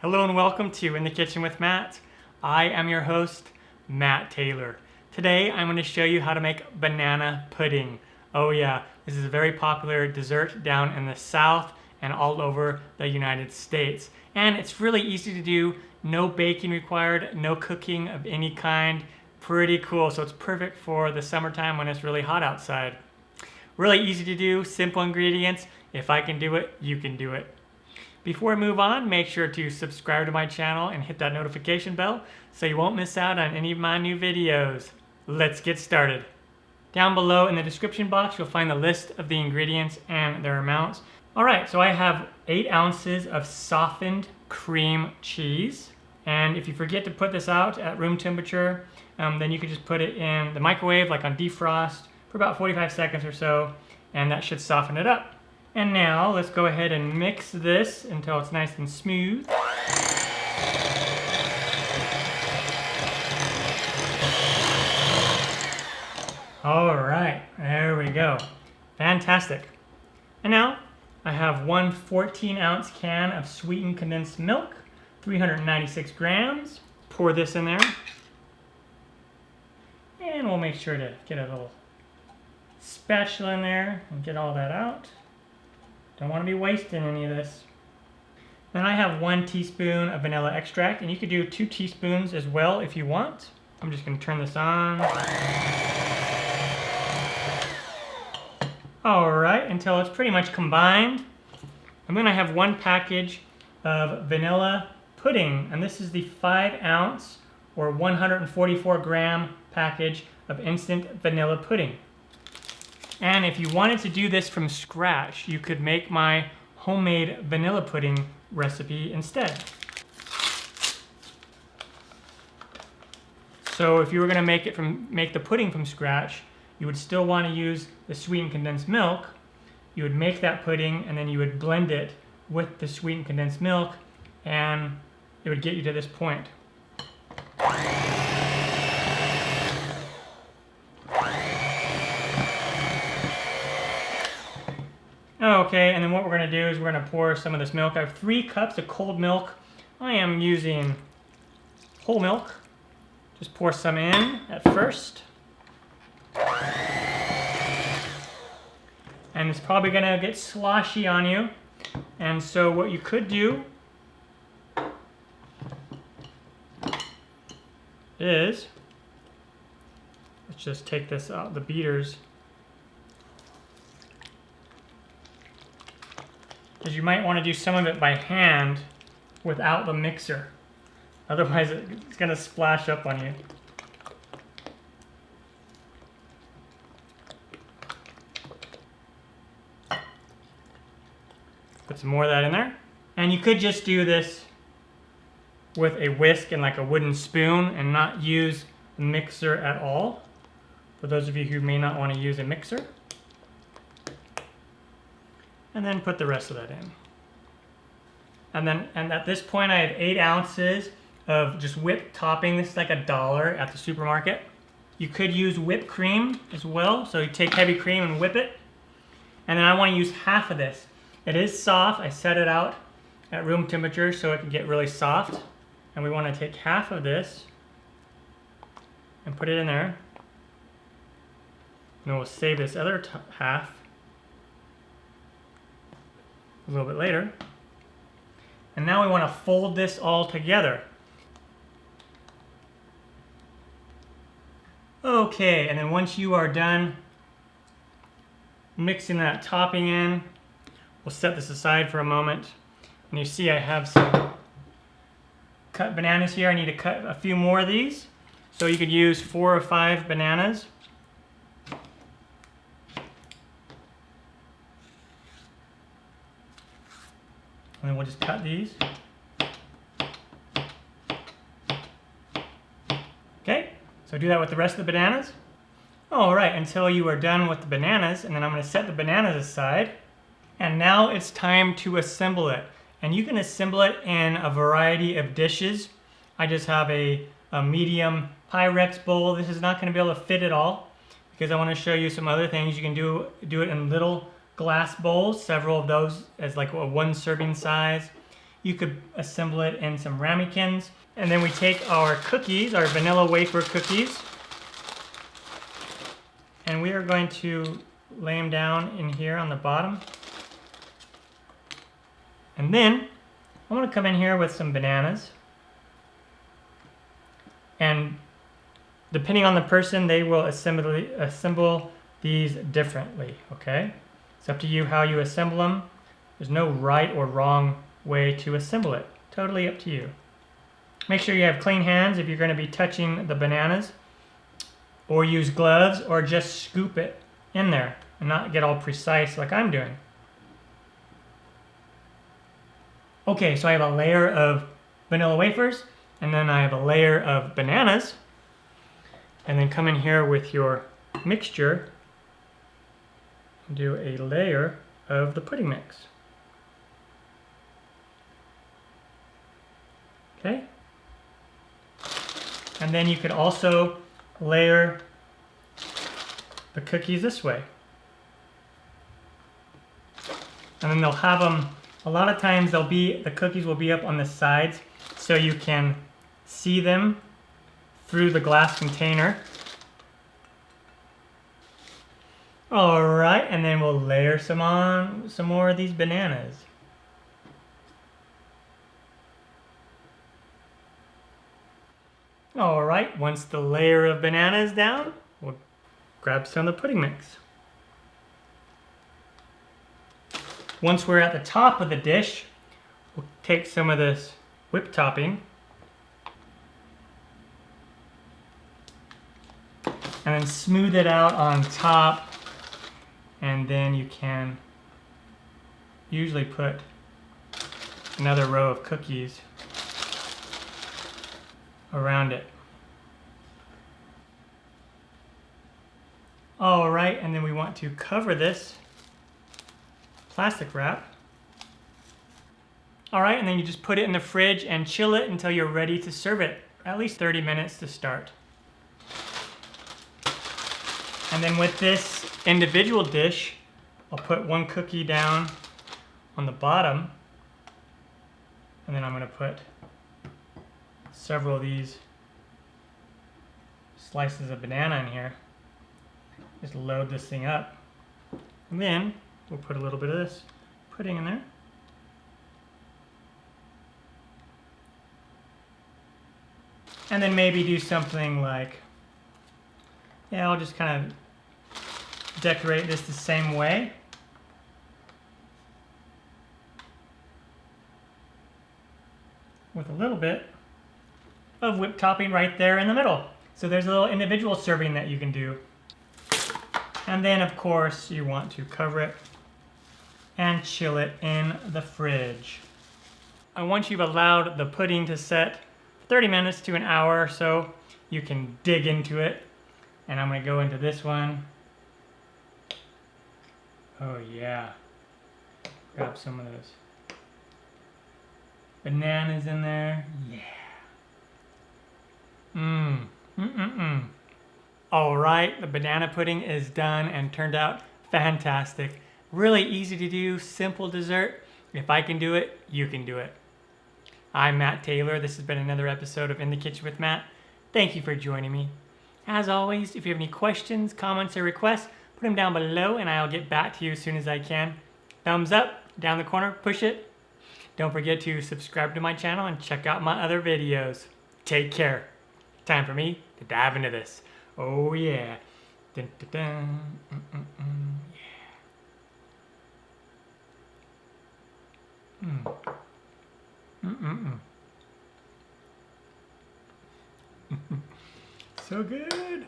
Hello and welcome to In the Kitchen with Matt. I am your host, Matt Taylor. Today I'm going to show you how to make banana pudding. Oh yeah, this is a very popular dessert down in the South and all over the United States. And it's really easy to do, no baking required, no cooking of any kind. Pretty cool, so it's perfect for the summertime when it's really hot outside. Really easy to do, simple ingredients. If I can do it, you can do it. Before we move on, make sure to subscribe to my channel and hit that notification bell so you won't miss out on any of my new videos. Let's get started. Down below in the description box, you'll find the list of the ingredients and their amounts. All right, so I have 8 ounces of softened cream cheese. And if you forget to put this out at room temperature, then you could just put it in the microwave, like on defrost, for about 45 seconds or so, and that should soften it up. And now let's go ahead and mix this until it's nice and smooth. All right, there we go. Fantastic. And now I have one 14-ounce can of sweetened condensed milk, 396 grams. Pour this in there. And we'll make sure to get a little spatula in there and get all that out. Don't want to be wasting any of this. Then I have 1 teaspoon of vanilla extract, and you could do 2 teaspoons as well if you want. I'm just going to turn this on. All right, until it's pretty much combined. And then I have 1 package of vanilla pudding, and this is the 5-ounce or 144-gram package of instant vanilla pudding. And if you wanted to do this from scratch, you could make my homemade vanilla pudding recipe instead. So if you were going to make the pudding from scratch, you would still want to use the sweetened condensed milk. You would make that pudding and then you would blend it with the sweetened condensed milk, and it would get you to this point. Okay, and then what we're going to do is we're going to pour some of this milk. I have 3 cups of cold milk. I am using whole milk. Just pour some in at first. And it's probably going to get sloshy on you. And so what you could do is, let's just take this out, the beaters. Is you might want to do some of it by hand without the mixer. Otherwise it's going to splash up on you. Put some more of that in there. And you could just do this with a whisk and like a wooden spoon and not use the mixer at all. For those of you who may not want to use a mixer. And then put the rest of that in. And at this point I have 8 ounces of just whipped topping. This is like $1 at the supermarket. You could use whipped cream as well. So you take heavy cream and whip it. And then I want to use half of this. It is soft. I set it out at room temperature so it can get really soft. And we want to take half of this and put it in there. And then we'll save this other half a little bit later. And now we want to fold this all together. Okay, and then once you are done mixing that topping in, we'll set this aside for a moment. And you see I have some cut bananas here. I need to cut a few more of these. So you could use 4 or 5 bananas. And then we'll just cut these. Okay, so do that with the rest of the bananas. All right, until you are done with the bananas, and then I'm going to set the bananas aside. And now it's time to assemble it. And you can assemble it in a variety of dishes. I just have a medium Pyrex bowl. This is not going to be able to fit it all because I want to show you some other things. You can do it in little glass bowls, several of those as like a 1 serving size. you could assemble it in some ramekins. And then we take our cookies, our vanilla wafer cookies, and we are going to lay them down in here on the bottom. And then I want to come in here with some bananas. And depending on the person, they will assemble these differently, okay? It's up to you how you assemble them. There's no right or wrong way to assemble it. Totally up to you. Make sure you have clean hands if you're going to be touching the bananas, or use gloves, or just scoop it in there and not get all precise like I'm doing. Okay, so I have a layer of vanilla wafers, and then I have a layer of bananas, and then come in here with your mixture and do a layer of the pudding mix. Okay? And then you could also layer the cookies this way. And then they'll have them, a lot of times the cookies will be up on the sides so you can see them through the glass container. All right, and then we'll layer some more of these bananas. All right, once the layer of banana is down, we'll grab some of the pudding mix. Once we're at the top of the dish, we'll take some of this whipped topping and then smooth it out on top, and then you can usually put another row of cookies around it. All right, and then we want to cover this plastic wrap. All right, and then you just put it in the fridge and chill it until you're ready to serve it. At least 30 minutes to start. And then with this individual dish, I'll put one cookie down on the bottom, and then I'm going to put several of these slices of banana in here. Just load this thing up. And then we'll put a little bit of this pudding in there. And then maybe do something like, yeah, I'll just kind of decorate this the same way. With a little bit of whipped topping right there in the middle. So there's a little individual serving that you can do. And then of course you want to cover it and chill it in the fridge. And once you've allowed the pudding to set 30 minutes to an hour or so, you can dig into it. And I'm going to go into this one. Oh yeah. Grab some of those bananas in there. Yeah. All right, the banana pudding is done and turned out fantastic. Really easy to do, simple dessert. If I can do it, you can do it. I'm Matt Taylor. This has been another episode of In the Kitchen with Matt. Thank you for joining me. As always, if you have any questions, comments, or requests, put them down below and I'll get back to you as soon as I can. Thumbs up, down the corner, push it. Don't forget to subscribe to my channel and check out my other videos. Take care. Time for me to dive into this. Oh yeah. Dun, dun, dun. Yeah. So good.